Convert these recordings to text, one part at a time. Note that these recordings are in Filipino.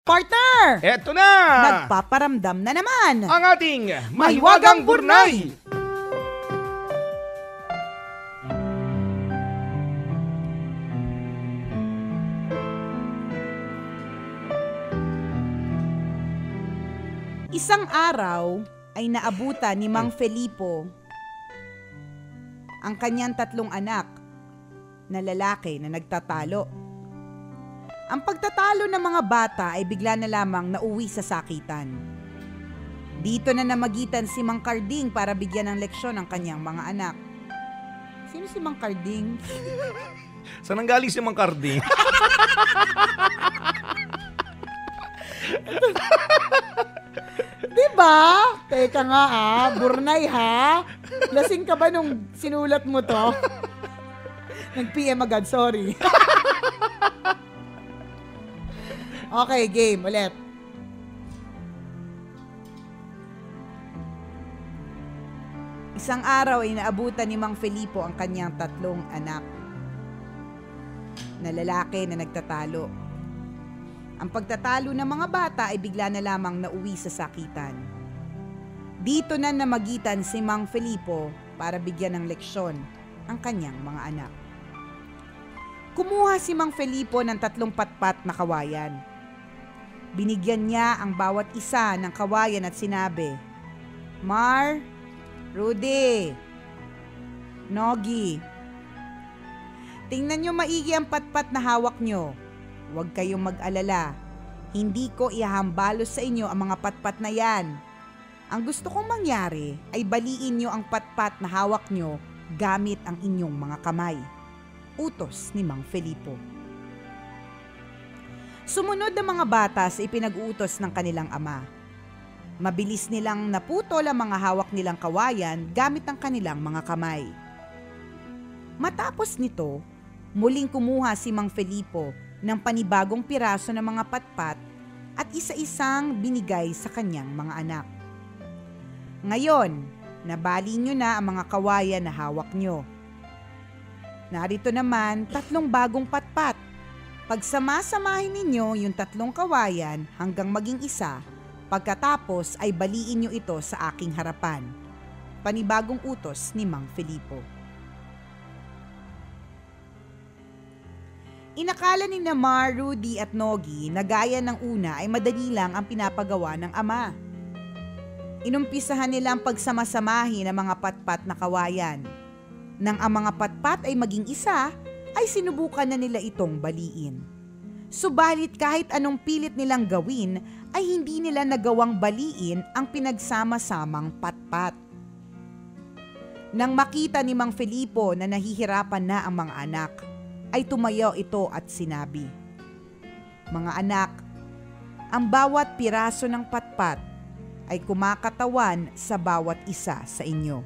Partner! Eto na! Nagpaparamdam na naman ang ating Mahiwagang Burnay! Isang araw ay naabutan ni Mang Felipo ang kanyang 3 anak na lalaki na nagtatalo. Ang pagtatalo ng mga bata ay bigla na lamang nauwi sa sakitan. Dito na namagitan si Mang Carding para bigyan ng leksyon ang kanyang mga anak. Sino si Mang Carding? Saan ang galing si Mang Carding? Diba? Teka nga Burnay Lasing ka ba nung sinulat mo to? Nag-PM agad, sorry. Okay, game. Ulit. Isang araw ay naabutan ni Mang Felipo ang kanyang 3 anak na lalaki na nagtatalo. Ang pagtatalo ng mga bata ay bigla na lamang nauwi sa sakitan. Dito na namagitan si Mang Felipo para bigyan ng leksyon ang kanyang mga anak. Kumuha si Mang Felipo ng 3 patpat na kawayan. Binigyan niya ang bawat isa ng kawayan at sinabi, Mar, Rudy, Nogi, tingnan niyo maigi ang patpat na hawak niyo. Huwag kayong mag-alala. Hindi ko ihahambalos sa inyo ang mga patpat na yan. Ang gusto kong mangyari ay baliin niyo ang patpat na hawak niyo gamit ang inyong mga kamay. Utos ni Mang Felipo. Sumunod ang mga bata sa ipinag-uutos ng kanilang ama. Mabilis nilang naputol ang mga hawak nilang kawayan gamit ang kanilang mga kamay. Matapos nito, muling kumuha si Mang Felipo ng panibagong piraso ng mga patpat at isa-isang binigay sa kanyang mga anak. Ngayon, nabali nyo na ang mga kawayan na hawak nyo. Narito naman 3 bagong patpat. Pagsama-samahin ninyo yung 3 kawayan hanggang maging isa, pagkatapos ay baliin nyo ito sa aking harapan. Panibagong utos ni Mang Felipo. Inakala ni Mar, Rudy at Nogi na gaya ng una ay madali lang ang pinapagawa ng ama. Inumpisahan nila ang pagsama-samahin ng mga patpat na kawayan. Nang ang mga patpat ay maging isa, ay sinubukan na nila itong baliin. Subalit kahit anong pilit nilang gawin, ay hindi nila nagawang baliin ang pinagsama-samang patpat. Nang makita ni Mang Felipo na nahihirapan na ang mga anak, ay tumayo ito at sinabi, Mga anak, ang bawat piraso ng patpat ay kumakatawan sa bawat isa sa inyo.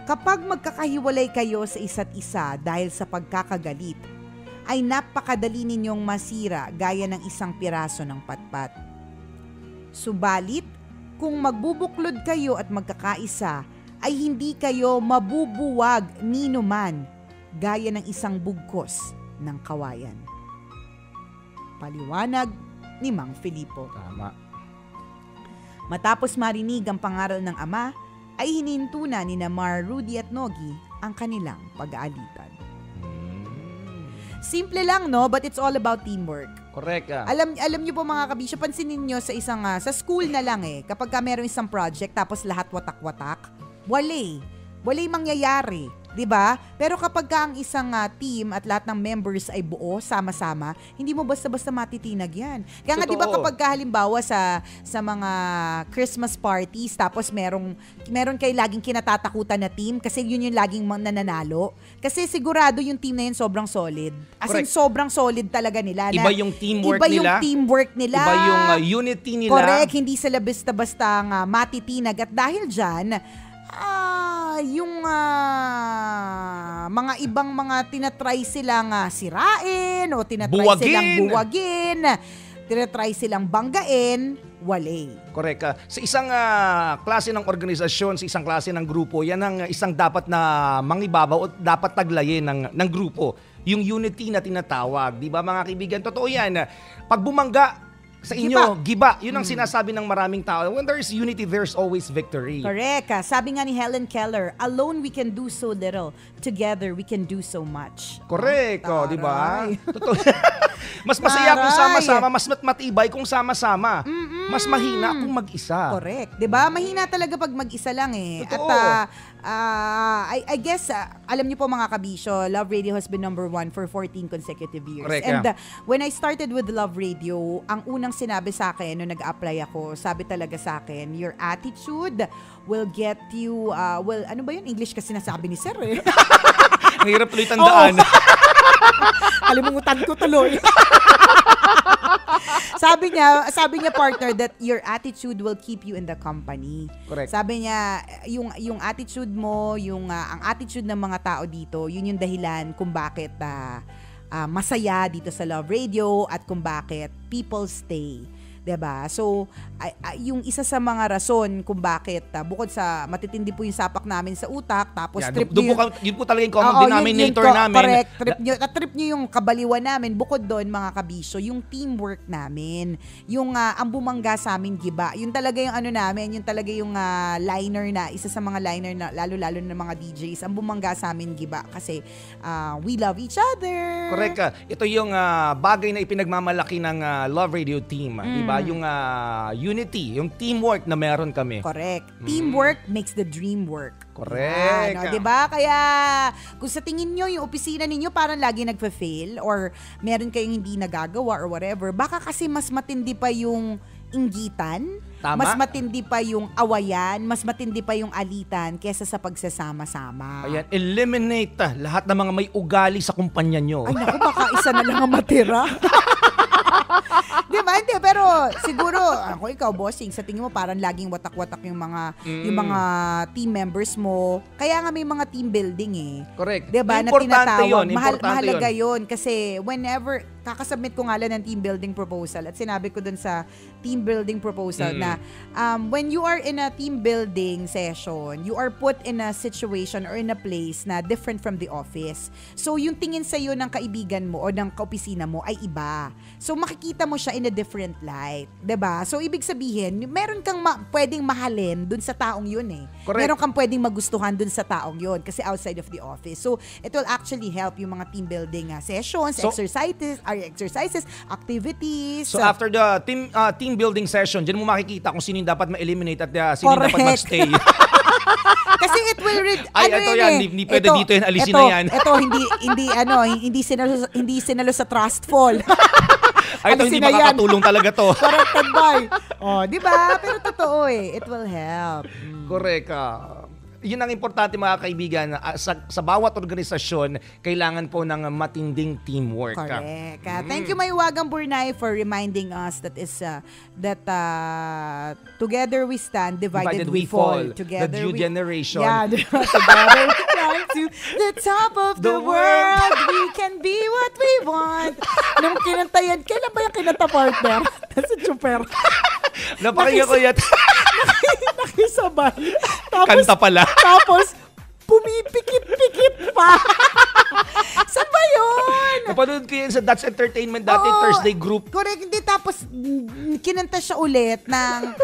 Kapag magkakahiwalay kayo sa isa't isa dahil sa pagkakagalit, ay napakadali ninyong masira gaya ng isang piraso ng patpat. Subalit, kung magbubuklod kayo at magkakaisa, ay hindi kayo mabubuwag ninuman gaya ng isang bugkos ng kawayan. Paliwanag ni Mang Felipo. Tama. Matapos marinig ang pangaral ng ama, ay hininto na ni Mar, Rudy at Nogi ang kanilang pag-aalitan. Simple lang, no? But it's all about teamwork. Correct. Alam niyo po mga kabisyo, pansinin niyo sa school na lang kapag meron isang project tapos lahat watak-watak, walay mangyayari. 'Di ba? Pero kapag ang isang team at lahat ng members ay buo, sama-sama, hindi mo basta-basta matitinag 'yan. Kaya nga 'di ba kapag halimbawa sa mga Christmas parties tapos meron kayo laging kinatatakutan na team kasi yun yung laging nananalo. Kasi sigurado yung team na yun sobrang solid. As in sobrang solid talaga nila. Iba yung teamwork nila. Iba yung teamwork nila. Iba yung unity nila. Correct, hindi sila basta-basta matitinag at dahil diyan yung mga ibang mga tinatry silang sirain o tinatry silang buwagin, tinatry silang banggain, wale. Correct. Sa isang klase ng organisasyon, sa isang klase ng grupo, yan ang isang dapat na mangibabaw o dapat taglayin ng grupo. Yung unity na tinatawag. Di ba mga kaibigan? Totoo yan. Pag bumangga Sa inyo, giba. Yun ang sinasabi ng maraming tao. When there is unity, there's always victory. Correct. Sabi nga ni Helen Keller, alone we can do so little. Together, we can do so much. Correct. Di ba? Taray. Totoo. Mas masaya kung Taray. sama-sama, mas matibay kung sama-sama. Mas mahina kung mag-isa. Correct. 'Di ba? Mahina talaga pag mag-isa lang eh. Totoo. At I guess alam niyo po mga kabisyo, Love Radio has been #1 for 14 consecutive years. Correct, And when I started with Love Radio, ang unang sinabi sa akin nung nag-apply ako, sabi talaga sa akin, your attitude will get you ano ba 'yun? English kasi sinasabi ni Sir eh. Ang hirap tuloy tandaan. Kalimutan ko tuloy. sabi niya partner that your attitude will keep you in the company. Correct. Sabi niya yung attitude mo, ang attitude ng mga tao dito, yun yung dahilan kung bakit masaya dito sa Love Radio at kung bakit people stay. 'Di ba? So, yung isa sa mga rason kung bakit bukod sa matitindi po yung sapak namin sa utak, tapos trip niyo yun po talaga yung common denominator namin. Correct. Trip niyo yung kabaliwan namin. Bukod doon, mga kabisyo, yung teamwork namin, yung ang bumangga sa amin, giba. Yun talaga yung ano namin, yun talaga yung liner na, isa sa mga liner na, lalo-lalo na mga DJs, ang bumangga sa amin, giba. Kasi we love each other. Correct ka. Ito yung bagay na ipinagmamalaki ng Love Radio team. Diba? Yung unity, yung teamwork na meron kami. Correct. Teamwork makes the dream work. Correct. Yan, 'di ba? Kaya kung sa tingin niyo yung opisina ninyo parang lagi nagfa-fail or meron kayong hindi nagagawa or whatever, baka kasi mas matindi pa yung inggitan, Tama. mas matindi pa yung awayan, mas matindi pa yung alitan kesa sa pagsasama-sama. Ayan, eliminate lahat ng mga may ugali sa kumpanya nyo. Ay naku, baka isa na lang ang matira. Di ba? Hindi, pero siguro, ako ikaw, bossing, sa tingin mo parang laging watak-watak yung mga team members mo. Kaya nga may mga team building eh. Correct. Di ba? Na Importante tinatawag. yun. Mahalaga yun. Kasi whenever, kakasubmit ko nga lang ng team building proposal at sinabi ko dun sa team building proposal na when you are in a team building session, you are put in a situation or in a place na different from the office. So, yung tingin sa'yo ng kaibigan mo o ng kaopisina mo ay iba. So, makikita mo siya in a different light. 'Di ba? So, ibig sabihin, meron kang pwedeng mahalin dun sa taong yun eh. Correct. Meron kang pwedeng magustuhan dun sa taong yun kasi outside of the office. So, it will actually help yung mga team building sessions, exercises, activities. So after the team building session, diyan mo makikita kung sino yung dapat ma-eliminate at sino yung dapat mag-stay. Kasi it will ito yan, hindi pwede dito yan, alisin na yan. Ito hindi sinalo sa trust fall. Ay, ito hindi makakatulong talaga to. Corrected by. Di ba? Pero totoo eh. It will help. Correct. Yun ang importante mga kaibigan. Sa bawat organisasyon, kailangan po ng matinding teamwork. Correct. Thank you, Maywagang Burnay, for reminding us that together we stand, divided we fall. Together the new generation. Yeah, together we climb to the top of the world. We can be what we want. Nung kinanta yan, kailan ba yung kinanta, partner? Sa Chuper. Napakinggan ko yan. Nakisabay. Kanta pala. Tapos, pumipikit-pikit pa. Saan ba yun? Napanood ko yan sa That's Entertainment dati, Thursday group. Correct. Hindi, tapos kinanta siya ulit ng...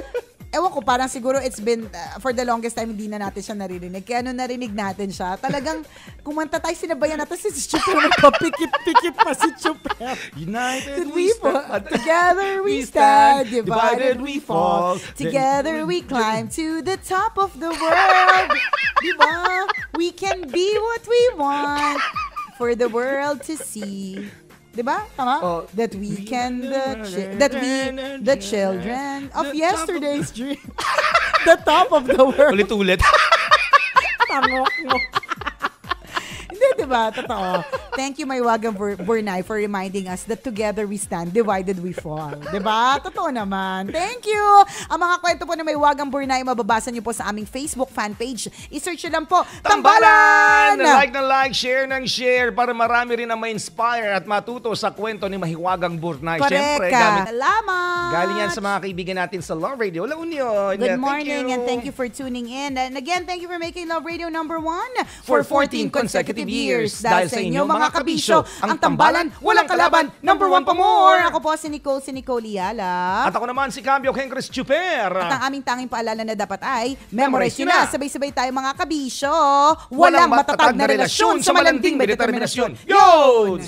Ewan ko, parang siguro it's been, for the longest time, hindi na natin siya naririnig. Kaya nung narinig natin siya, talagang kumanta tayo, sinabayan natin si Chuper. Nagpapikit-pikit pa si Chuper. United we stand. Together we stand. Divided we fall. Together we climb to the top of the world. Diba? We can be what we want for the world to see. Diba? Tama? That we can, the children of yesterday's dream. The top of the world. Ulit-ulit. Tangok mo. Hindi, diba? Totoo. Thank you, Maywagang Burnay, for reminding us that together we stand, divided we fall. Diba? Totoo naman. Thank you! Ang mga kwento po ni Maywagang Burnay, mababasa niyo po sa aming Facebook fan page. I-search niyo lang po, Tambalan! Like, share ng share para marami rin na ma-inspire at matuto sa kwento ni Mahiwagang Burnay. Correct. Salamat! Galing yan sa mga kaibigan natin sa Love Radio. La Union. Good morning and thank you for tuning in. And again, thank you for making Love Radio #1 for 14 consecutive years. Dahil sa inyo mga kabisyo. Ang tambalan, walang kalaban, number 1 pa more. Ako po si Nicole Liala. At ako naman si Cambio Kengres Chuper. At ang aming tanging paalala na dapat ay, memorize nyo na, sabay-sabay tayo mga kabisyo. Walang matatag na relasyon sa malanding may determinasyon. Yun!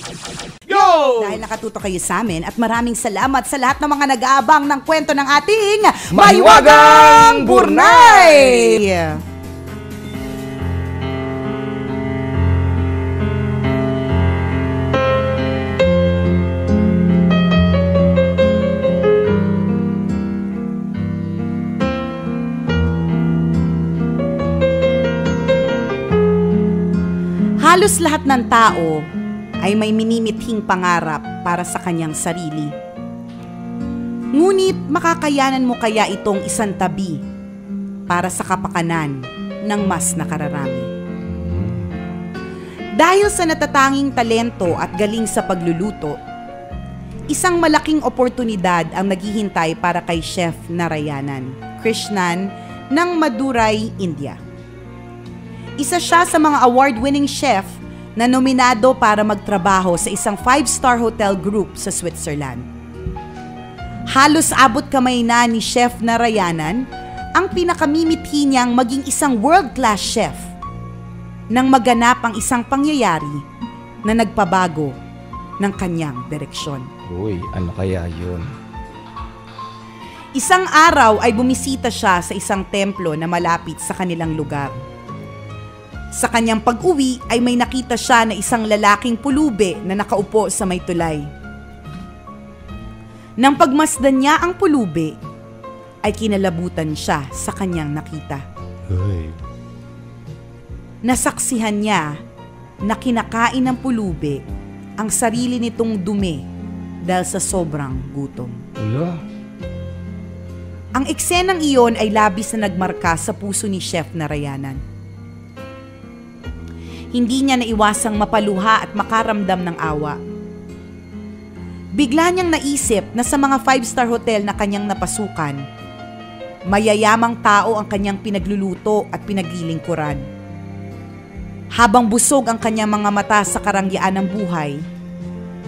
Yun! Dahil nakatuto kayo sa amin at maraming salamat sa lahat ng mga nag-aabang ng kwento ng ating Mahiwagang Burnay! Halos lahat ng tao ay may minimithing pangarap para sa kanyang sarili. Ngunit makakayanan mo kaya itong isang tabi para sa kapakanan ng mas nakararami? Dahil sa natatanging talento at galing sa pagluluto, isang malaking oportunidad ang naghihintay para kay Chef Narayanan Krishnan ng Madurai, India. Isa siya sa mga award-winning chef na nominado para magtrabaho sa isang 5-star hotel group sa Switzerland. Halos abot kamay na ni Chef Narayanan ang pinakamimithi niyang maging isang world-class chef nang maganap ang isang pangyayari na nagpabago ng kanyang direksyon. Uy, ano kaya yun? Isang araw ay bumisita siya sa isang templo na malapit sa kanilang lugar. Sa kanyang pag-uwi ay may nakita siya na isang lalaking pulube na nakaupo sa may tulay. Nang pagmasdan niya ang pulube, ay kinalabutan siya sa kanyang nakita. Uy. Nasaksihan niya na kinakain ng pulube ang sarili nitong dumi dahil sa sobrang gutom. Wala. Ang eksenang iyon ay labis na nagmarka sa puso ni Chef Narayanan. Hindi niya naiwasang mapaluha at makaramdam ng awa. Bigla niyang naisip na sa mga 5-star hotel na kanyang napasukan, mayayamang tao ang kanyang pinagluluto at pinaglilingkuran. Habang busog ang kanyang mga mata sa karangyaan ng buhay,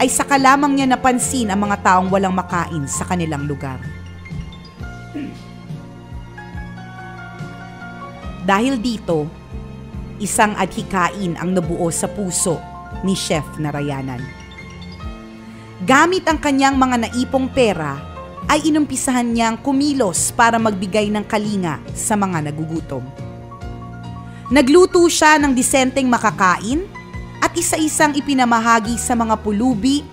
ay saka lamang niya napansin ang mga taong walang makain sa kanilang lugar. Dahil dito, isang adhikain ang nabuo sa puso ni Chef Narayanan. Gamit ang kanyang mga naipong pera, ay inumpisahan niyang kumilos para magbigay ng kalinga sa mga nagugutom. Nagluto siya ng disenteng makakain at isa-isang ipinamahagi sa mga pulubi,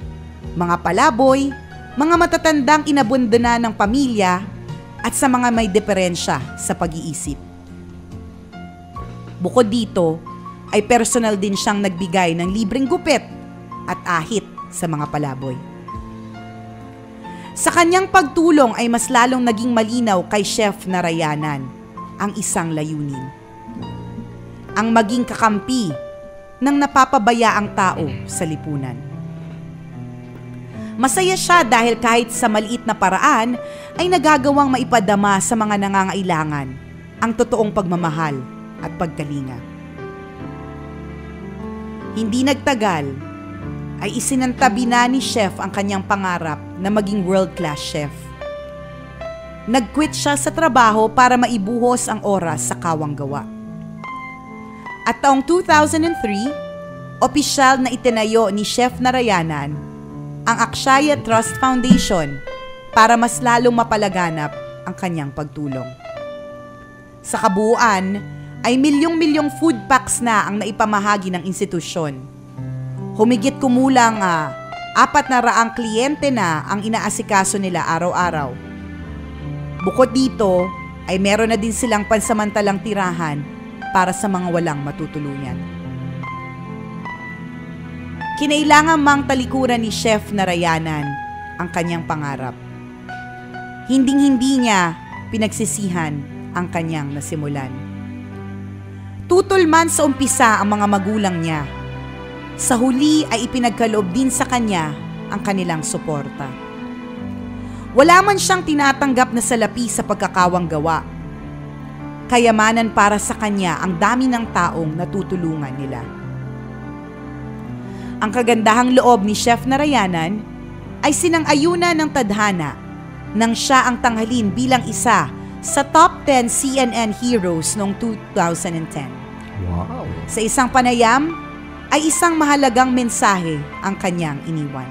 mga palaboy, mga matatandang inabundana ng pamilya at sa mga may diferensya sa pag-iisip. Bukod dito, ay personal din siyang nagbigay ng libreng gupit at ahit sa mga palaboy. Sa kanyang pagtulong ay mas lalong naging malinaw kay Chef Narayanan ang isang layunin. Ang maging kakampi ng napapabayaang tao sa lipunan. Masaya siya dahil kahit sa maliit na paraan ay nagagawang maipadama sa mga nangangailangan ang totoong pagmamahal at pagkalinga. Hindi nagtagal, ay isinantabi na ni Chef ang kanyang pangarap na maging world-class chef. Nag-quit siya sa trabaho para maibuhos ang oras sa kawang gawa. At taong 2003, opisyal na itinayo ni Chef Narayanan ang Akshaya Trust Foundation para mas lalong mapalaganap ang kanyang pagtulong. Sa kabuuan, ay milyong-milyong food packs na ang naipamahagi ng institusyon. Humigit kumulang 400 kliyente na ang inaasikaso nila araw-araw. Bukod dito, ay meron na din silang pansamantalang tirahan para sa mga walang matutuluyan. Kinailangan mang talikuran ni Chef Narayanan ang kanyang pangarap. Hinding-hindi niya pinagsisihan ang kanyang nasimulan. Tutol man sa umpisa ang mga magulang niya, sa huli ay ipinagkaloob din sa kanya ang kanilang suporta. Wala man siyang tinatanggap na salapi sa pagkakawang gawa. Kayamanan para sa kanya ang dami ng taong natutulungan nila. Ang kagandahang loob ni Chef Narayanan ay sinang-ayunan ng tadhana nang siya ang tanghalin bilang isa sa top 10 CNN heroes noong 2010. Wow. Sa isang panayam, ay isang mahalagang mensahe ang kanyang iniwan.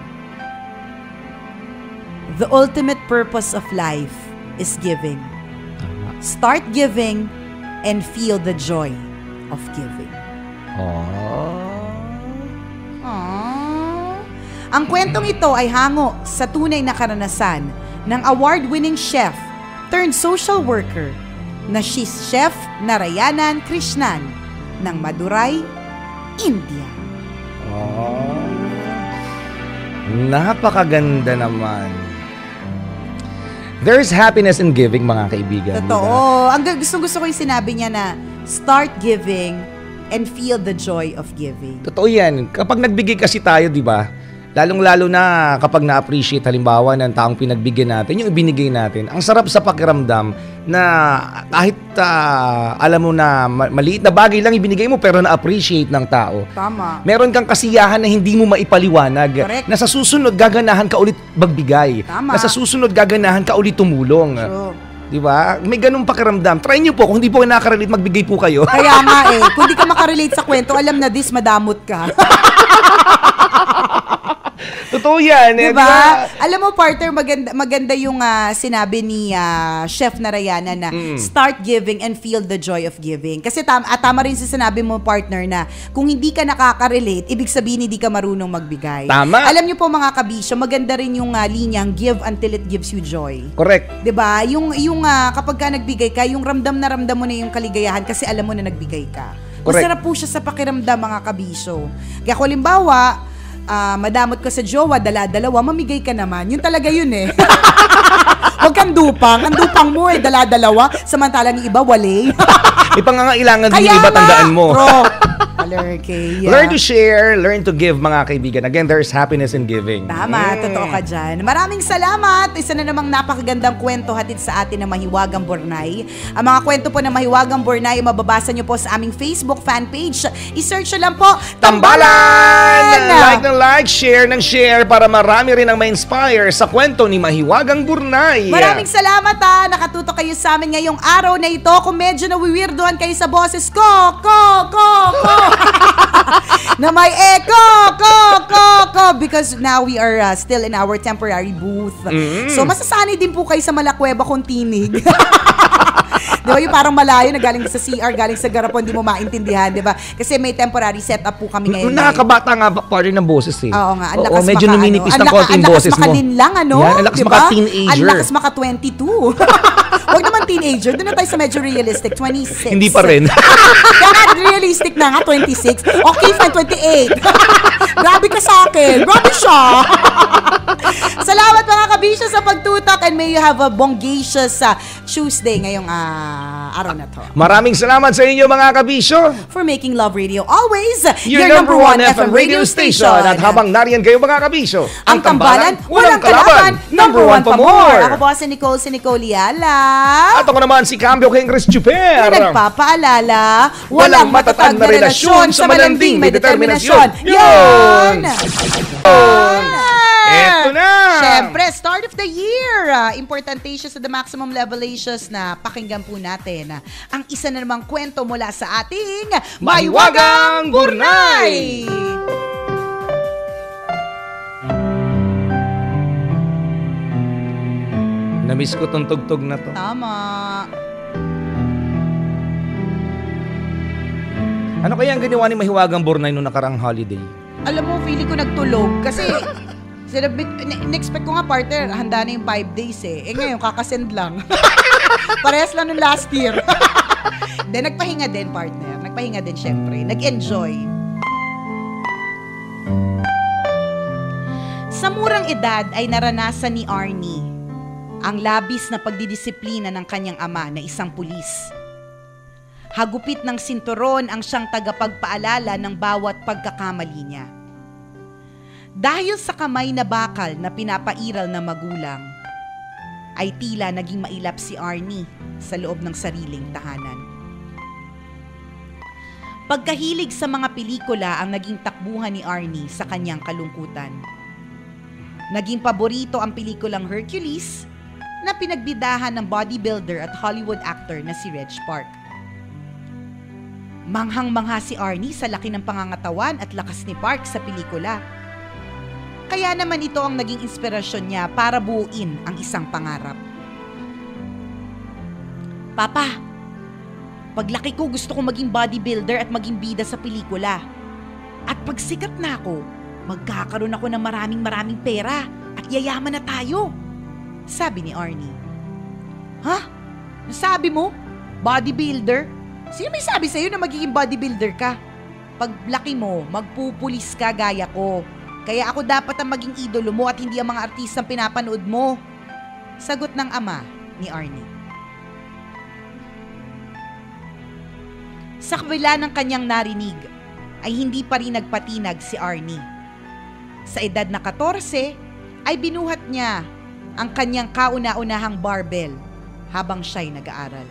The ultimate purpose of life is giving. Start giving and feel the joy of giving. Aww. Ang kwentong ito ay hango sa tunay na karanasan ng award-winning chef turned social worker na si Chef Narayanan Krishnan ng Madurai, India. Napakaganda naman. There's happiness in giving, mga kaibigan. Totoo. Ang gusto ko yung sinabi niya na start giving and feel the joy of giving. Totoo yan. Kapag nagbigay kasi tayo, di ba? Lalong-lalo na kapag na-appreciate halimbawa ng taong pinagbigyan natin, yung ibinigay natin. Ang sarap sa pakiramdam na kahit alam mo na maliit na bagay lang ibinigay mo pero na-appreciate ng tao. Tama. Meron kang kasiyahan na hindi mo maipaliwanag. Correct. Na sa susunod gaganahan ka ulit magbigay. Tama. Na sa susunod gaganahan ka ulit tumulong. True. Di ba? May ganung pakiramdam. Try nyo po. Kung hindi po nakaka-relate, magbigay po kayo. Kaya nga kung di ka makarelate sa kwento, alam na this, madamot ka. Totoo yan. Diba? Alam mo, partner, maganda yung sinabi ni Chef Narayanan na start giving and feel the joy of giving. Kasi tama rin sa sinabi mo, partner, na kung hindi ka nakaka-relate, ibig sabihin hindi ka marunong magbigay. Tama. Alam niyo po, mga kabisyo, maganda rin yung linyang give until it gives you joy. Correct. Diba? Yung kapag ka nagbigay ka, yung ramdam mo na yung kaligayahan kasi alam mo na nagbigay ka. Masarap po siya sa pakiramdam, mga kabisyo. Kaya kung halimbawa, madamot ka sa jowa, dala-dalawa, mamigay ka naman. Yun talaga yun Huwag kang dupang. Ang dupang mo dala-dalawa. Samantalang yung iba, wale. Ipangangailangan din yung iba, tandaan mo. Learn to share, learn to give, mga kaibigan. Again, there's happiness in giving. Tama, totoo ka dyan. Maraming salamat. Isa na namang napakagandang kwento hatid sa atin ng Mahiwagang Burnay. Ang mga kwento po ng Mahiwagang Burnay, mababasa nyo po sa aming Facebook fan page. I-search nyo lang po, Tambalan! Like, share para marami rin ang ma-inspire sa kwento ni Mahiwagang Burnay. Maraming salamat nakatuto kayo sa amin ngayong araw na ito. Kung medyo nawiwirdohan kayo sa boses ko, na may echo, because now we are still in our temporary booth. So masasanay din po kayo sa Malakweba kung tinig. Di ba yung parang malayo na galing sa CR, galing sa garapon, di mo maintindihan, di ba? Kasi may temporary setup po kami ngayon. Nakakabata nga pa rin ng boses Oo nga, ang lakas medyo numinipis ng konting boses mo. Ang lakas makalinlang, Yan, ang lakas maka-teenager. Ang lakas maka-22. Huwag naman teenager, doon na tayo sa medyo realistic, 26. Hindi pa rin. Kaya realistic na nga, 26. Okay, fine, 28. Grabe ka sa akin. Grabe siya. Salamat mga kabisyo sa pagtutok and may you have a bongacious Tuesday ngayong araw na to. Maraming salamat sa inyo, mga kabisyo. For making Love Radio always your number one FM radio station. At habang nariyan kayo, mga kabisyo, ang tambalan, walang kalaban, number one pa more. Ako po si Nicole Liala. At ako naman si Cambio Henry Chuper. Na nagpapaalala, walang matatag na relasyon sa malanding may determinasyon. Yun! Eto na! Siyempre, start of the year. Importantacious at the maximum levelacious na pakinggan po natin ang isa na namang kwento mula sa ating Mahiwagang Burnay! Namiss ko tong tugtog na to. Tama. Ano kaya ang ginawa ni Mahiwagang Burnay noong nakarang holiday? Alam mo, feeling ko nagtulog. Kasi, in-expect ko nga, partner, handa na yung 5 days ngayon, kakasend lang. Parehas lang nung last year. Then, nagpahinga din, partner. Nagpahinga din, syempre. Nag-enjoy. Sa murang edad ay naranasan ni Arnie ang labis na pagdidisiplina ng kanyang ama na isang pulis. Hagupit ng sinturon ang siyang tagapagpaalala ng bawat pagkakamali niya. Dahil sa kamay na bakal na pinapairal ng magulang, ay tila naging mailap si Arnie sa loob ng sariling tahanan. Pagkahilig sa mga pelikula ang naging takbuhan ni Arnie sa kanyang kalungkutan. Naging paborito ang pelikulang Hercules na pinagbidahan ng bodybuilder at Hollywood actor na si Reg Park. Manghang-mangha si Arnie sa laki ng pangangatawan at lakas ni Park sa pelikula. Kaya naman ito ang naging inspirasyon niya para buuin ang isang pangarap. Papa, paglaki ko gusto kong maging bodybuilder at maging bida sa pelikula. At pag sikat na ako, magkakaroon ako ng maraming pera at yayaman na tayo, sabi ni Arnie. Ha? Sabi mo? Bodybuilder? Sino may sabi sa'yo na magiging bodybuilder ka? Pag laki mo, magpupulis ka gaya ko. Kaya ako dapat ang maging idolo mo at hindi ang mga artistang pinapanood mo. Sagot ng ama ni Arnie. Sa kabila ng kanyang narinig, ay hindi pa rin nagpatinag si Arnie. Sa edad na 14, ay binuhat niya ang kanyang kauna-unahang barbell habang siya'y nag-aaral.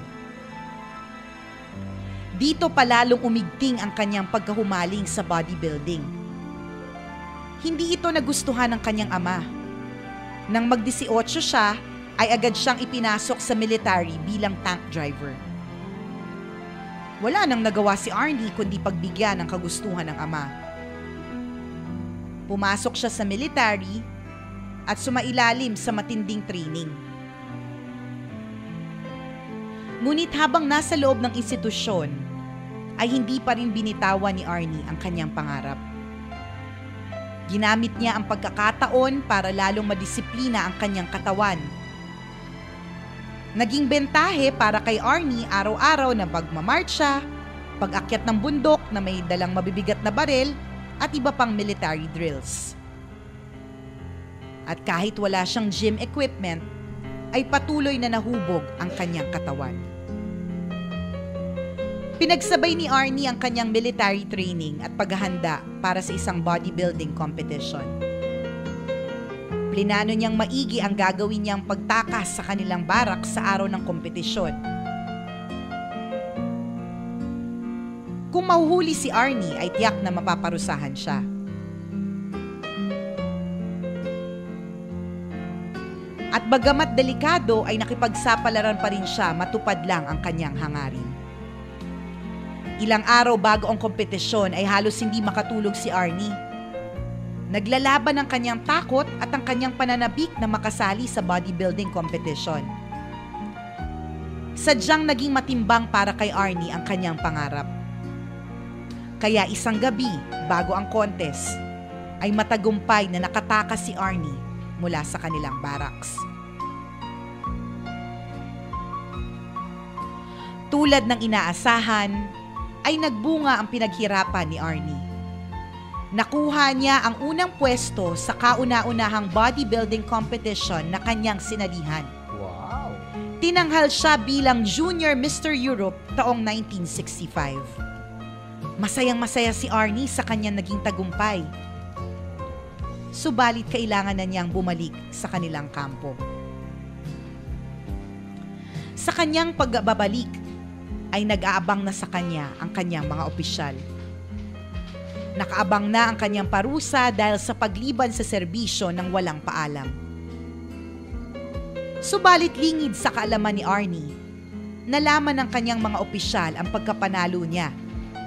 Dito palalong umigting ang kanyang pagkahumaling sa bodybuilding. Hindi ito nagustuhan ng kanyang ama. Nang mag-18 siya, ay agad siyang ipinasok sa military bilang tank driver. Wala nang nagawa si Arnie kundi pagbigyan ng kagustuhan ng ama. Pumasok siya sa military at sumailalim sa matinding training. Ngunit habang nasa loob ng institusyon, ay hindi pa rin binitawan ni Arnie ang kanyang pangarap. Ginamit niya ang pagkakataon para lalong madisiplina ang kanyang katawan. Naging bentahe para kay Arnie araw-araw na pagmamarcha, pag-akyat ng bundok na may dalang mabibigat na baril at iba pang military drills. At kahit wala siyang gym equipment, ay patuloy na nahubog ang kanyang katawan. Pinagsabay ni Arnie ang kanyang military training at paghahanda para sa isang bodybuilding competition. Plinano niyang maigi ang gagawin niyang pagtakas sa kanilang barak sa araw ng kompetisyon. Kung mahuhuli si Arnie ay tiyak na mapaparusahan siya. At bagamat delikado ay nakipagsapalaran pa rin siya matupad lang ang kanyang hangarin. Ilang araw bago ang kompetisyon ay halos hindi makatulog si Arnie. Naglalaban ang kanyang takot at ang kanyang pananabik na makasali sa bodybuilding competition. Sadyang naging matimbang para kay Arnie ang kanyang pangarap. Kaya isang gabi bago ang contest, ay matagumpay na nakatakas si Arnie mula sa kanilang barracks. Tulad ng inaasahan, ay nagbunga ang pinaghirapan ni Arnie. Nakuha niya ang unang pwesto sa kauna-unahang bodybuilding competition na kanyang sinalihan. Wow! Tinanghal siya bilang Junior Mr. Europe taong 1965. Masayang-masaya si Arnie sa kanyang naging tagumpay. Subalit kailangan na niyang bumalik sa kanilang kampo. Sa kanyang pagbabalik, ay nag-aabang na sa kanya ang kanyang mga opisyal. Nakaabang na ang kanyang parusa dahil sa pagliban sa serbisyo ng walang paalam. Subalit lingid sa kaalaman ni Arnie, nalaman ng kanyang mga opisyal ang pagkapanalo niya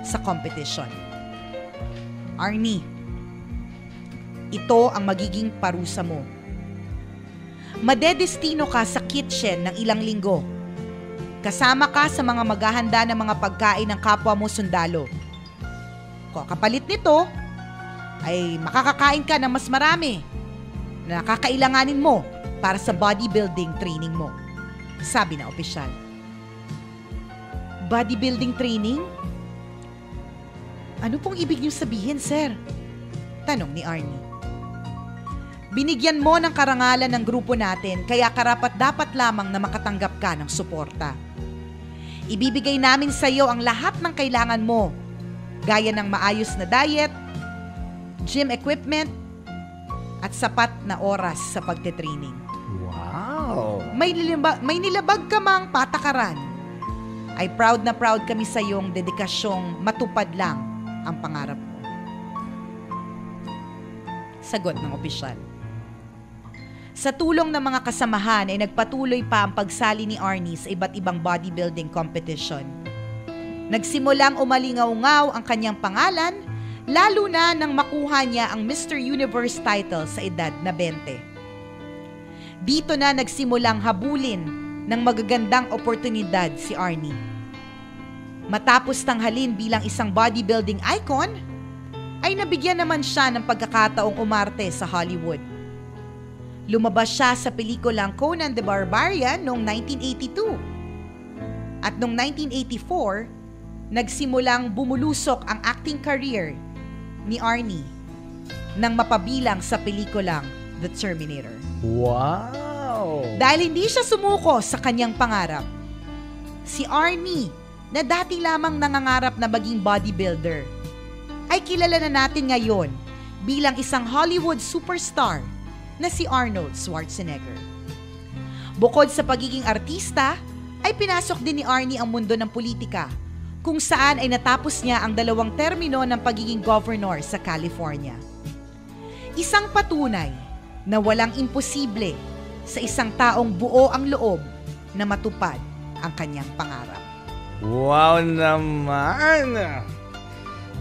sa kompetisyon. Arnie, ito ang magiging parusa mo. Madedestino ka sa kitchen ng ilang linggo. Kasama ka sa mga maghahanda ng mga pagkain ng kapwa mo sundalo. Kapalit nito, ay makakakain ka ng mas marami na nakakailanganin mo para sa bodybuilding training mo, sabi na opisyal. Bodybuilding training? Ano pong ibig niyo sabihin, sir? Tanong ni Arnie. Binigyan mo ng karangalan ng grupo natin kaya karapat-dapat lamang na makatanggap ka ng suporta. Ibibigay namin sa iyo ang lahat ng kailangan mo, gaya ng maayos na diet, gym equipment, at sapat na oras sa pagtitraining. Wow! May nilabag ka mang patakaran, ay proud na proud kami sa iyong dedikasyong matupad lang ang pangarap mo. Sagot ng opisyal. Sa tulong ng mga kasamahan ay nagpatuloy pa ang pagsali ni Arnie sa iba't ibang bodybuilding competition. Nagsimulang umalingaw-ngaw ang kanyang pangalan, lalo na nang makuha niya ang Mr. Universe title sa edad na 20. Dito na nagsimulang habulin ng magagandang oportunidad si Arnie. Matapos tanghalin bilang isang bodybuilding icon, ay nabigyan naman siya ng pagkakataong umarte sa Hollywood. Lumabas siya sa pelikulang Conan the Barbarian noong 1982. At noong 1984, nagsimulang bumulusok ang acting career ni Arnie nang mapabilang sa pelikulang The Terminator. Wow! Dahil hindi siya sumuko sa kanyang pangarap, si Arnie, na dati lamang nangangarap na maging bodybuilder, ay kilala na natin ngayon bilang isang Hollywood superstar na si Arnold Schwarzenegger. Bukod sa pagiging artista, ay pinasok din ni Arnie ang mundo ng politika, kung saan ay natapos niya ang 2 termino ng pagiging governor sa California. Isang patunay na walang imposible sa isang taong buo ang loob na matupad ang kanyang pangarap. Wow naman!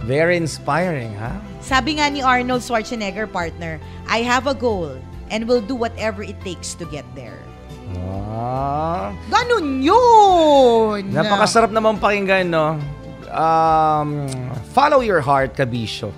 Very inspiring, ha? Sabi nga ni Arnold Schwarzenegger, partner, I have a goal and will do whatever it takes to get there. Ganun yun! Napakasarap naman pakinggan, no? Follow your heart, kabisyo.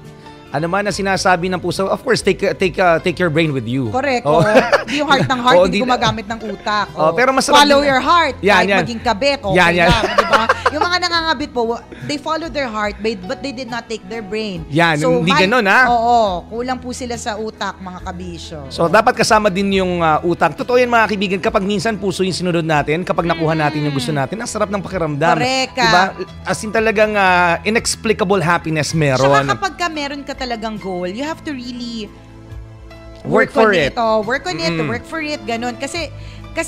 Ano man na sinasabi ng puso, of course, take your brain with you. Correct. Oh. Di yung heart ng heart, hindi gumagamit ng utak. Pero masarap follow your heart, yan, kahit maging kabit, okay yan. lang. Diba? Yung mga nangangabit po, they follow their heart, but they did not take their brain. Yan, hindi ganun, ha? Oo, kulang po sila sa utak, mga kabisyo. So, dapat kasama din yung utak. Totoo yan, mga kaibigan, kapag minsan puso yung sinunod natin, kapag nakuha natin yung gusto natin, ang sarap ng pakiramdam. Correct. Diba? As in talagang inexplicable happiness meron. Saka kapag meron ka talagang goal, you have to really work for it. Work on it, work for it, ganun. Kasi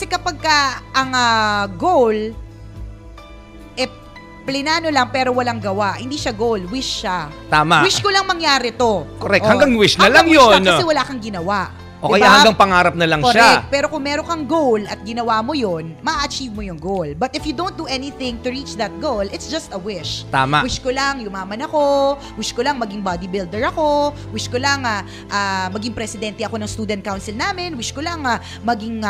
kapag ang goal, plinano lang pero walang gawa. Hindi siya goal, wish siya. Tama. Wish ko lang mangyari to. Correct. Hanggang wish na lang yun. Kasi wala kang ginawa. O kaya hanggang pangarap na lang siya. Correct. Pero kung meron kang goal at ginawa mo yun, ma-achieve mo yung goal. But if you don't do anything to reach that goal, it's just a wish. Tama. Wish ko lang yumaman ako, wish ko lang maging bodybuilder ako, wish ko lang maging presidente ako ng student council namin, wish ko lang maging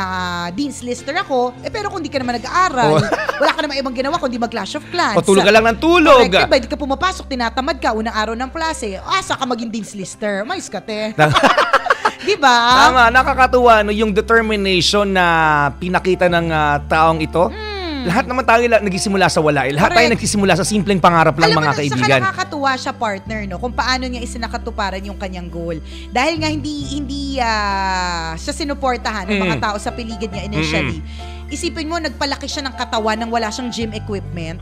dean's lister ako. Pero kung di ka naman nag-aaral, wala ka naman ibang ginawa kundi mag-Clash of Clans. O tulog ka lang ng tulog. Correct. Diba, di ka pumapasok, tinatamad ka, unang araw ng klase, asa ka maging dean's lister? Mais ka, te. Diba? Tama, nakakatuwa no, yung determination na pinakita ng taong ito. Lahat naman tayo nagsisimula sa wala. Lahat tayo nagsisimula sa simpleng pangarap lang, mga kaibigan. Saka nakakatuwa siya, partner, no, kung paano niya isinakatuparan yung kanyang goal. Dahil nga hindi siya sinuportahan ng mga tao sa paligid niya initially. Isipin mo, nagpalaki siya ng katawan nang wala siyang gym equipment.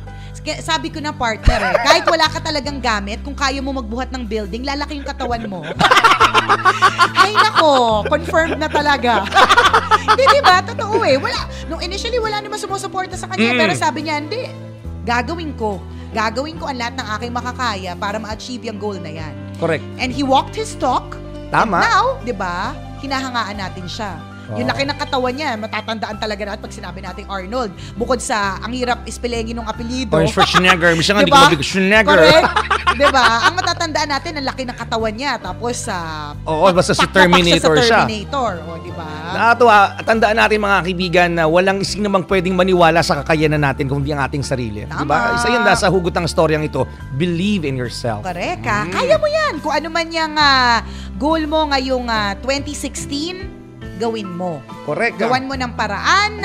Sabi ko na, partner, kahit wala ka talagang gamit, kung kaya mo magbuhat ng building, lalaki yung katawan mo. Ay nako, confirmed na talaga. Hindi, diba? Totoo eh. Nung initially, wala naman sumusuporta sa kanya. Pero sabi niya, hindi. Gagawin ko ang lahat ng aking makakaya para ma-achieve yung goal na yan. Correct. And he walked his talk. Tama. And now, diba, hinahangaan natin siya. Yung laki ng katawan niya, matatandaan talaga natin pag sinabi nating Arnold. Bukod sa, ang hirap ispelengin ng apelido. Schwarzenegger. Misa nga, hindi ko mabig Schwarzenegger. Correct. Diba? Ang matatandaan natin, ang laki ng katawan niya. Tapos, basta si Terminator siya. O, diba? Nakatuwa, tandaan natin, mga kaibigan, na walang ising namang pwedeng maniwala sa kakayanan natin kung di ang ating sarili. Tama. Diba? Isa yun sa hugot ng storyang ito. Believe in yourself. Correct. Kaya mo yan. Kung ano man yung goal mo ngayong 2016, gawin mo. Correct. Gawan mo ng paraan.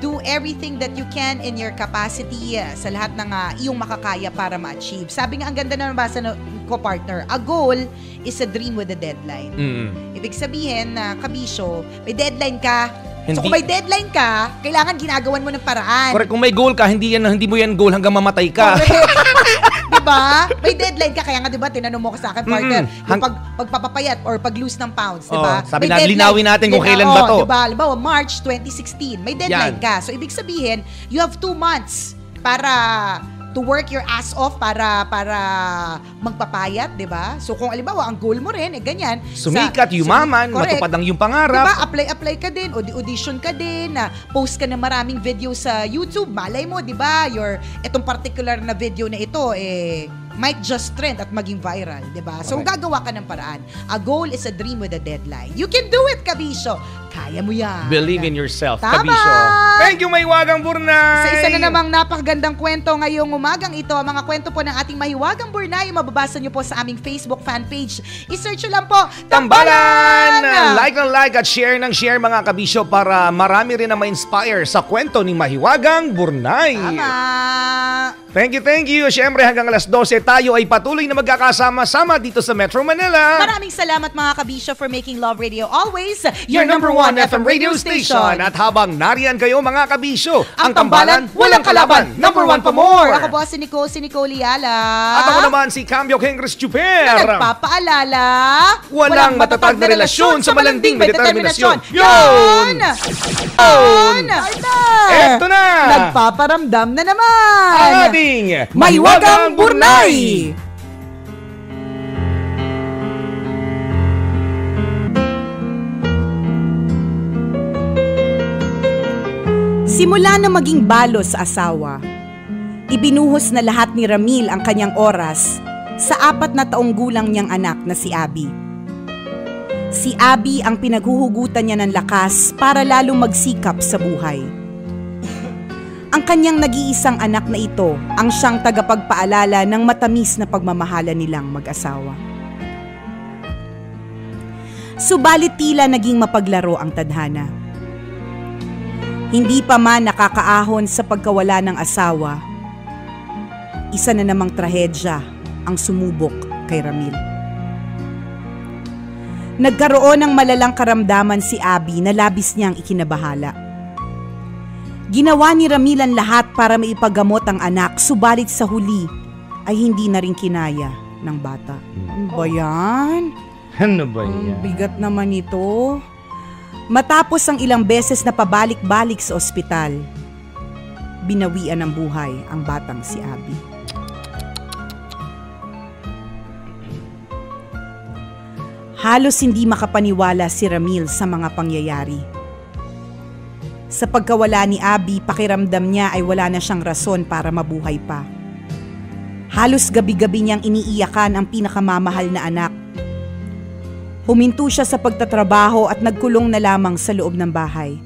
Do everything that you can in your capacity sa lahat ng iyong makakaya para ma-achieve. Sabi nga, ang ganda na nabasa ko, partner, a goal is a dream with a deadline. Ibig sabihin na, kabisyo, may deadline ka. So kung may deadline ka, kailangan ginagawan mo ng paraan. Correct. Kung may goal ka, hindi mo yan goal hanggang mamatay ka. Diba? May deadline ka. Kaya nga, diba, tinanong mo ko sa akin, partner, yung pagpapapayat or pag-lose ng pounds, diba? Sabi na, linawin natin kung kailan ba to. Diba? Halimbawa, March 2016, may deadline ka. So, ibig sabihin, you have 2 months para to work your ass off para magpapayat, 'di ba? So kung alimbawa ang goal mo rin ganyan, sumikat, yumaman, matupad ang iyong pangarap. 'Di ba? Apply ka din, audition ka din, post ka ng maraming video sa YouTube. Malay mo, 'di ba? Itong particular na video na ito might just trend at maging viral, 'di ba? So gagawa ka ng paraan. A goal is a dream with a deadline. You can do it, Kabisyo. Kaya mo yan. Believe in yourself, Tama! Kabisyo. Thank you, Mahiwagang Burnay! Sa isa na namang napakagandang kwento ngayong umagang ito, ang mga kwento po ng ating Mahiwagang Burnay, mababasa nyo po sa aming Facebook fan page. I-search nyo lang po, Tambalan! Like at share ng share, mga Kabisyo, para marami rin na ma-inspire sa kwento ni Mahiwagang Burnay. Tama! Thank you. Siyempre, hanggang alas 12 tayo ay patuloy na magkakasama-sama dito sa Metro Manila. Maraming salamat, mga Kabisyo, for making Love Radio always your number one FM radio station. At habang nariyan kayo, mga Kabisyo, ang Tambalan, walang kalaban, number one pa more. Ako po si Nicole Liala. At ako naman si Cambio Kengres Chuper. Na nagpapaalala, walang matatag na relasyon sa malanding may determinasyon. Yun! Eto na! Nagpaparamdam na naman ang ating Mahiwagang Burnay! Simula na maging balo sa asawa, ibinuhos na lahat ni Ramil ang kanyang oras sa 4 na taong gulang niyang anak na si Abby. Si Abby ang pinaghuhugutan niya ng lakas para lalong magsikap sa buhay. Ang kanyang nag-iisang anak na ito ang siyang tagapagpaalala ng matamis na pagmamahala nilang mag-asawa. Subalit tila naging mapaglaro ang tadhana. Hindi pa man nakakaahon sa pagkawala ng asawa, isa na namang trahedya ang sumubok kay Ramil. Nagkaroon ng malalang karamdaman si Abby na labis niyang ikinabahala. Ginawa ni Ramil ang lahat para maipagamot ang anak, subalit sa huli ay hindi na rin kinaya ng bata. Ano ba yan? Ano ba yan? Ang bigat naman ito. Matapos ang ilang beses na pabalik-balik sa ospital, binawian ng buhay ang batang si Abby. Halos hindi makapaniwala si Ramil sa mga pangyayari. Sa pagkawala ni Abby, pakiramdam niya ay wala na siyang rason para mabuhay pa. Halos gabi-gabi niyang iniiyakan ang pinakamamahal na anak. Huminto siya sa pagtatrabaho at nagkulong na lamang sa loob ng bahay.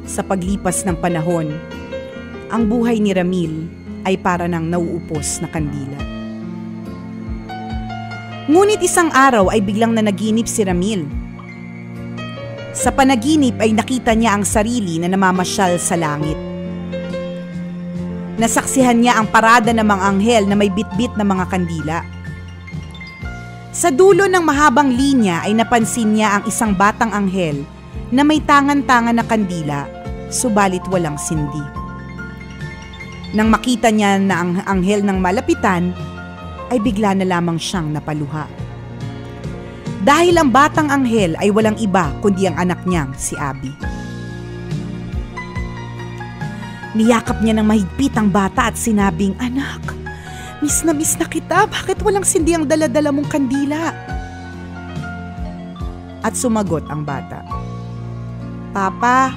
Sa paglipas ng panahon, ang buhay ni Ramil ay para nang nauupos na kandila. Ngunit isang araw ay biglang nanaginip si Ramil. Sa panaginip ay nakita niya ang sarili na namamasyal sa langit. Nasaksihan niya ang parada ng mga anghel na may bitbit na mga kandila. Sa dulo ng mahabang linya ay napansin niya ang isang batang anghel na may tangan-tangan na kandila, subalit walang sindi. Nang makita niya na ang anghel ng malapitan, ay bigla na lamang siyang napaluha. Dahil ang batang anghel ay walang iba kundi ang anak niyang si Abby. Niyakap niya ng mahigpit ang bata at sinabing, "Anak, miss na kita, bakit walang sindi ang dala-dala mong kandila?" At sumagot ang bata, "Papa,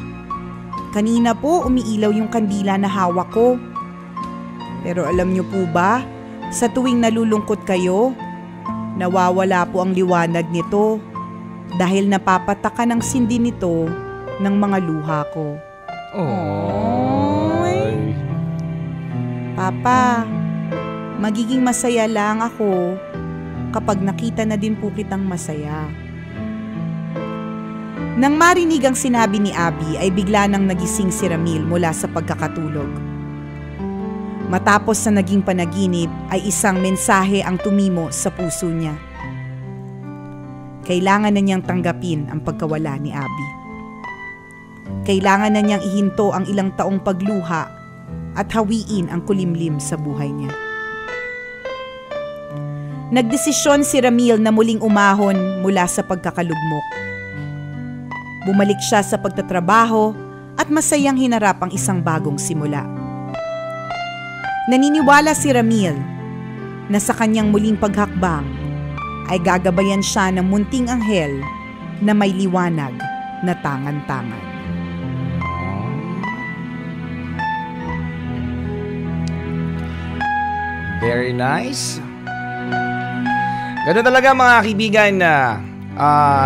kanina po umiilaw yung kandila na hawak ko. Pero alam niyo po ba, sa tuwing nalulungkot kayo, nawawala po ang liwanag nito dahil napapatakan ng sindi nito ng mga luha ko." Oy. "Papa, magiging masaya lang ako kapag nakita na din po kitang masaya." Nang marinig ang sinabi ni Abby ay bigla nang nagising si Ramil mula sa pagkakatulog. Matapos sa naging panaginip ay isang mensahe ang tumimo sa puso niya. Kailangan na niyang tanggapin ang pagkawala ni Abby. Kailangan na niyang ihinto ang ilang taong pagluha at hawiin ang kulimlim sa buhay niya. Nagdesisyon si Ramil na muling umahon mula sa pagkakalugmok. Bumalik siya sa pagtatrabaho at masayang hinarap ang isang bagong simula. Naniniwala si Ramil na sa kanyang muling paghakbang ay gagabayan siya ng munting anghel na may liwanag na tangan-tangan. Very nice. Ganun talaga mga kaibigan na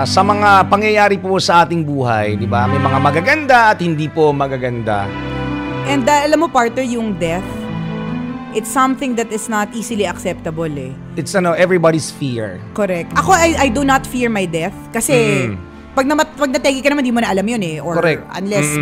sa mga pangyayari po sa ating buhay, di ba? May mga magaganda at hindi po magaganda. And alam mo, partner, yung death, it's something that is not easily acceptable eh. It's everybody's fear. Correct. Ako, I do not fear my death kasi pag nategi ka naman, di mo na alam yun eh. Or correct. Unless,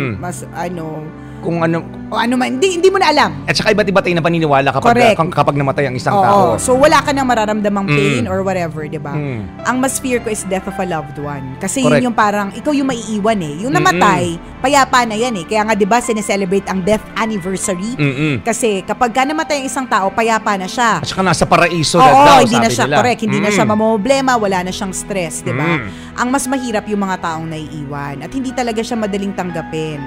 Kung ano, o ano man, hindi mo na alam. at saka iba't iba tayo na paniniwala kapag namatay ang isang Oo. tao. So wala ka nang mararamdamang pain or whatever, di ba? Mm. Ang mas fear ko is death of a loved one. Kasi Correct. yun yung parang, ikaw yung maiiwan eh. Yung namatay, payapa na yan eh. Kaya nga di ba, sineselebrate ang death anniversary. Kasi kapag ka namatay ang isang tao, payapa na siya. At saka nasa paraiso Oo, daw, hindi na sabi siya, nila. correct. Hindi na siya mamomblema, wala na siyang stress, di ba? Mm. Ang mas mahirap yung mga taong naiiwan. At hindi talaga siya madaling tanggapin.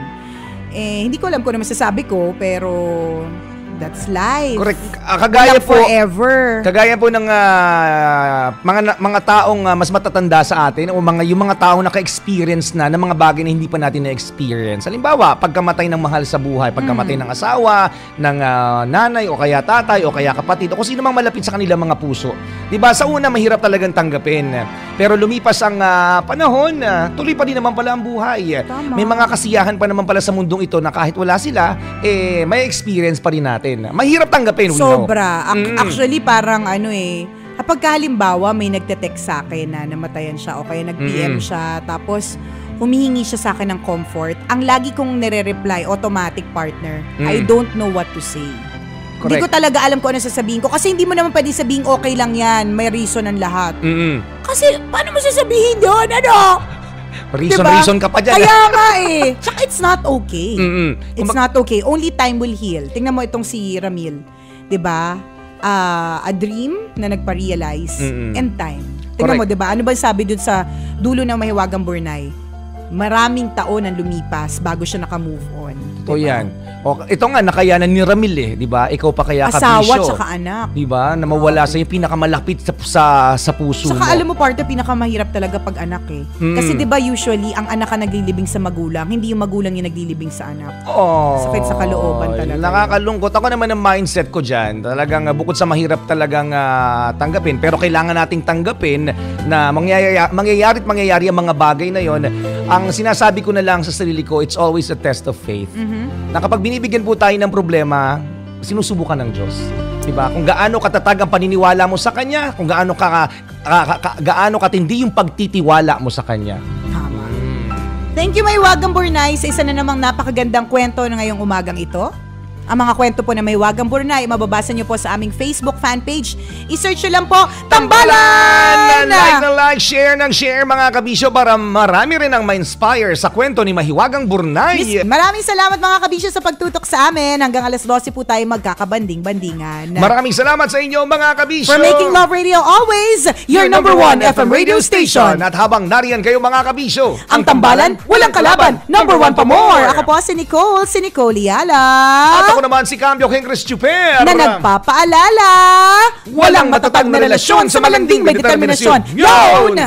Hindi ko alam kung ano masasabi ko, pero that's life. Correct. Kagaya Walang po, forever. kagaya po ng mga taong mas matatanda sa atin o yung mga taong naka-experience na ng mga bagay na hindi pa natin na-experience. Halimbawa, pagkamatay ng mahal sa buhay, pagkamatay ng asawa, ng nanay o kaya tatay o kaya kapatid o kung sino mang malapit sa kanilang mga puso. 'Di ba? Sa una mahirap talagang tanggapin. Pero lumipas ang panahon, tuloy pa din naman pala ang buhay. Tama. May mga kasiyahan pa naman pala sa mundong ito na kahit wala sila, may experience pa rin natin. Mahirap tanggapin, we know. Sobra. Actually, parang kapag halimbawa may nagte-text sa akin na namatayan siya o kaya nag-PM siya, tapos humihingi siya sa akin ng comfort, ang lagi kong nire-reply, automatic partner, I don't know what to say. Correct. Hindi ko talaga alam kung ano sasabihin ko kasi hindi mo naman pwede sabihin okay lang yan, may reason ang lahat. Kasi paano mo sasabihin yun? Ano? Reason ka pa dyan. Kaya nga eh. Tsaka it's not okay. It's Kumbaga, not okay. Only time will heal. Tingnan mo itong si Ramil. 'Di ba? A dream na nagpa-realize and time. Tingnan mo, 'di ba? Ano ba sabi dun sa dulo ng Mahiwagang Burnay? Maraming taon ang lumipas bago siya naka-move on. ito yan. O, ito nga, nakayanan ni Ramil eh, di ba? Ikaw pa kaya Asawa kabisyo. tsaka anak. Di ba? Na mawala sa yung pinakamalapit sa puso Saka mo. alam mo, partner, pinakamahirap talaga pag anak eh. Kasi 'di ba usually ang anak ang naglilibing sa magulang, hindi yung magulang yung naglilibing sa anak. Oh, Sakit sa kalooban talaga. Nakakalungkot. Ako naman ang mindset ko dyan. Talagang bukod sa mahirap talagang tanggapin, pero kailangan nating tanggapin na mangyayari ang mga bagay na yon. Ang sinasabi ko na lang sa sarili ko, it's always a test of faith. Na kapag binibigyan po tayo ng problema, sinusubukan ng Diyos. Diba? Kung gaano katatag ang paniniwala mo sa Kanya, kung gaano katindi yung pagtitiwala mo sa Kanya. Tama. Thank you, Mahiwagang Burnay, sa isa na namang napakagandang kwento na ngayong umagang ito. Ang mga kwento po na Mahiwagang Burnay, mababasa nyo po sa aming Facebook fan page. I-search nyo lang po, Tambalan! Like, share mga kabisyo para marami rin ang ma-inspire sa kwento ni Mahiwagang Burnay. Maraming salamat mga kabisyo sa pagtutok sa amin. Hanggang alas 12 po tayo magkakabanding-bandingan. Maraming salamat sa inyo mga kabisyo. For making Love Radio always your number one FM radio station. At habang nariyan kayo mga kabisyo, Ang Tambalan, walang kalaban, number one pa more. Ako po si Nicole Yala. At ako naman si Cambio Hengres Chuper. Na nagpapaalala, walang matatag na relasyon sa malanding may determinasyon. Yun!